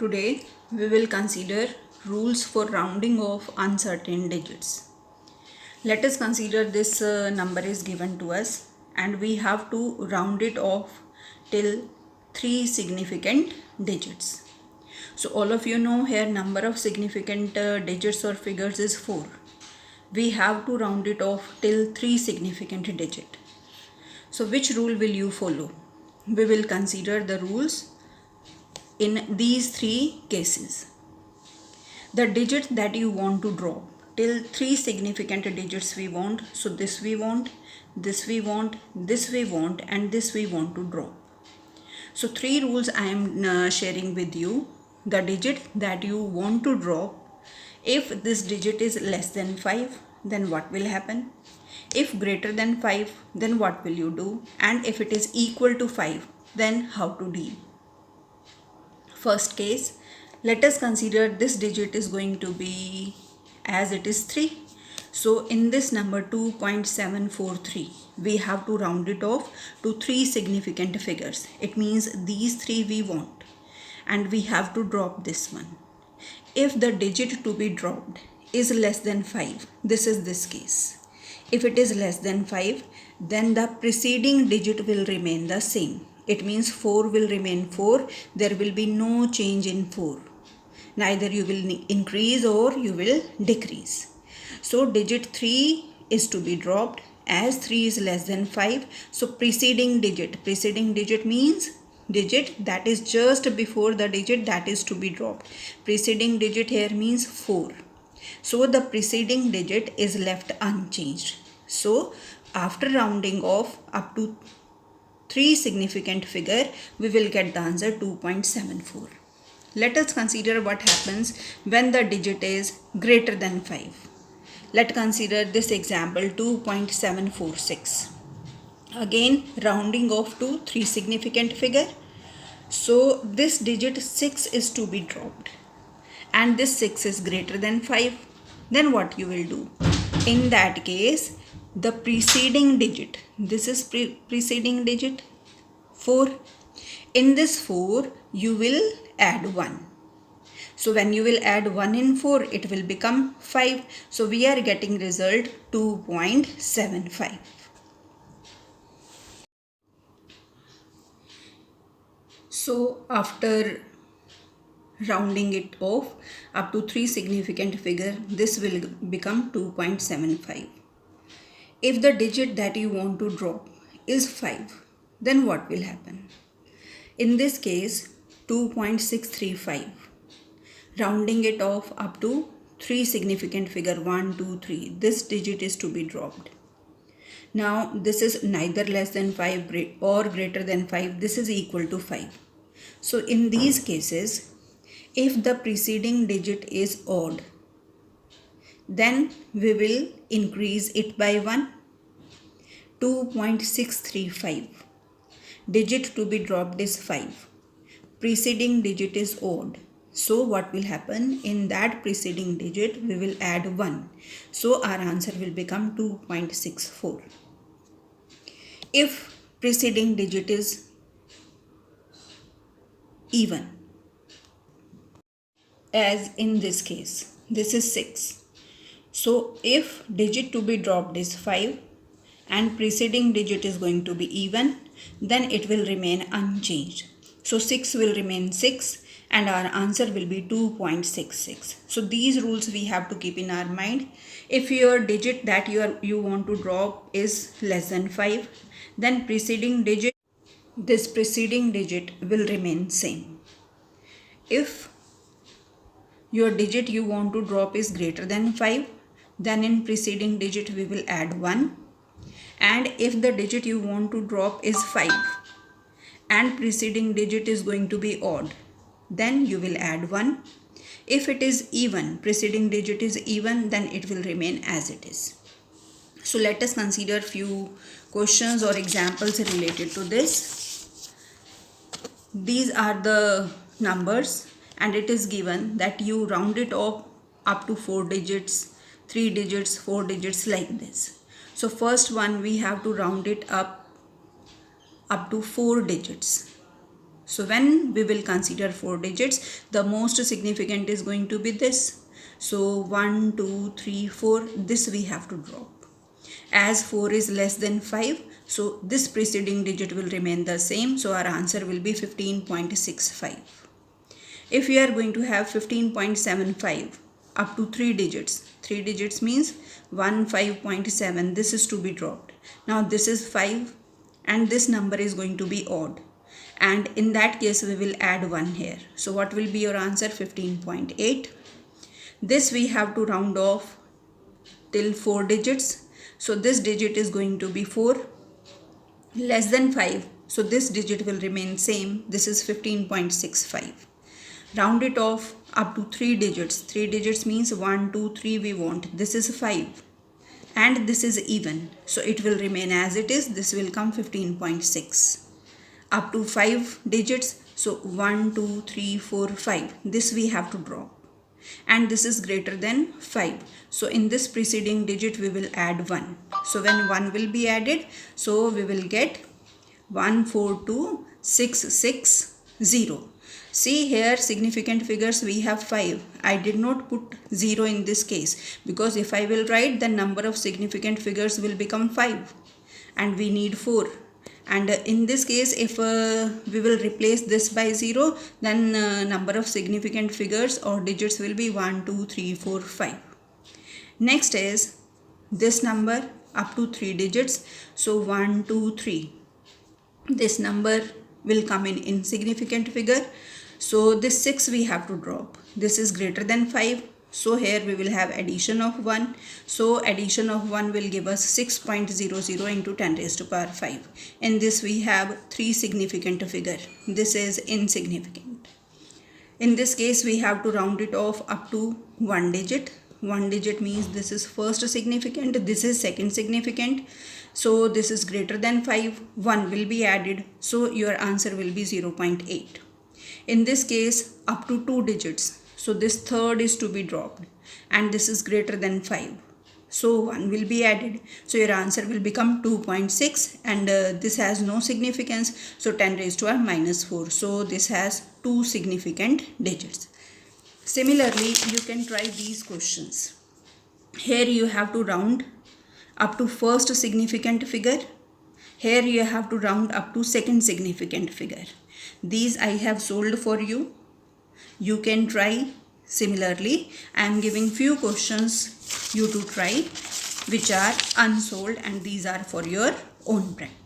Today we will consider rules for rounding of uncertain digits. Let us consider this number is given to us and we have to round it off till 3 significant digits. So all of you know here number of significant digits or figures is 4. We have to round it off till 3 significant digit. So which rule will you follow? We will consider the rules in these 3 cases. The digit that you want to drop till 3 significant digits we want. So this we want, this we want, this we want, and this we want to drop. So 3 rules I am sharing with you. The digit that you want to drop, if this digit is less than 5, then what will happen? If greater than 5, then what will you do? And if it is equal to 5, then how to deal? First case, let us consider this digit is going to be as it is 3. So in this number 2.743, we have to round it off to 3 significant figures. It means these 3 we want and we have to drop this one. If the digit to be dropped is less than 5, this is this case. If it is less than 5, then the preceding digit will remain the same. It means 4 will remain 4. There will be no change in 4. Neither you will increase or you will decrease. So digit 3 is to be dropped as 3 is less than 5. So preceding digit means digit that is just before the digit that is to be dropped. Preceding digit here means 4. So the preceding digit is left unchanged. So after rounding off up to 3 significant figure, we will get the answer 2.74. Let us consider what happens when the digit is greater than 5. Let's consider this example 2.746. Again rounding off to 3 significant figure. So this digit 6 is to be dropped and this 6 is greater than 5. Then what you will do? In that case, the preceding digit, this is preceding digit 4. In this 4 you will add 1. So when you will add 1 in 4, it will become 5. So we are getting result 2.75. So after rounding it off up to 3 significant figure, this will become 2.75. If the digit that you want to drop is 5, then what will happen? In this case 2.635. Rounding it off up to 3 significant figure 1, 2, 3. This digit is to be dropped. Now this is neither less than 5 or greater than 5. This is equal to 5. So in these cases, if the preceding digit is odd, then we will increase it by 1. 2.635. Digit to be dropped is 5. Preceding digit is odd. So what will happen? In that preceding digit, we will add 1. So our answer will become 2.64. If preceding digit is even, as in this case, this is 6. So if digit to be dropped is 5 and preceding digit is going to be even, then it will remain unchanged. So 6 will remain 6 and our answer will be 2.66. So these rules we have to keep in our mind. If your digit that you want to drop is less than 5, then this preceding digit will remain same. If your digit you want to drop is greater than 5, then in preceding digit we will add 1. And if the digit you want to drop is 5 and preceding digit is going to be odd, then you will add 1. If it is even, preceding digit is even, then it will remain as it is. So let us consider few questions or examples related to this. These are the numbers and it is given that you round it off up to 4 digits, 3 digits, 4 digits like this. So first one we have to round it up to 4 digits. So when we will consider 4 digits, the most significant is going to be this. So 1, 2, 3, 4, this we have to drop. As 4 is less than 5, so this preceding digit will remain the same. So our answer will be 15.65. If we are going to have 15.75 up to 3 digits means 15.7, this is to be dropped. Now this is 5 and this number is going to be odd, and in that case we will add 1 here. So what will be your answer? 15.8. This we have to round off till 4 digits. So this digit is going to be 4, less than 5. So this digit will remain same. This is 15.65. Round it off up to 3 digits. 3 digits means 1, 2, 3 we want. This is 5 and this is even. So it will remain as it is. This will come 15.6. Up to 5 digits. So 1, 2, 3, 4, 5. This we have to drop. And this is greater than 5. So in this preceding digit we will add 1. So when 1 will be added, so we will get 142,660. See here, significant figures we have 5. I did not put 0 in this case because if I will write, the number of significant figures will become 5 and we need 4. And in this case, if we will replace this by 0, then number of significant figures or digits will be 1, 2, 3, 4, 5. Next is this number up to 3 digits. So 1, 2, 3. This number will come in insignificant figure. So this 6 we have to drop. This is greater than 5. So here we will have addition of 1. So addition of 1 will give us 6.00 into 10 raised to power 5. In this we have 3 significant figure. This is insignificant. In this case we have to round it off up to 1 digit. 1 digit means this is first significant, this is second significant. So this is greater than 5. 1 will be added. So your answer will be 0.8. In this case up to 2 digits. So this third is to be dropped and this is greater than 5. So 1 will be added. So your answer will become 2.6 and this has no significance. So 10 raised to power minus 4. So this has 2 significant digits. Similarly, you can try these questions. Here you have to round up to first significant figure. Here you have to round up to second significant figure. These I have solved for you. You can try. Similarly, I am giving few questions you to try which are unsolved and these are for your own practice.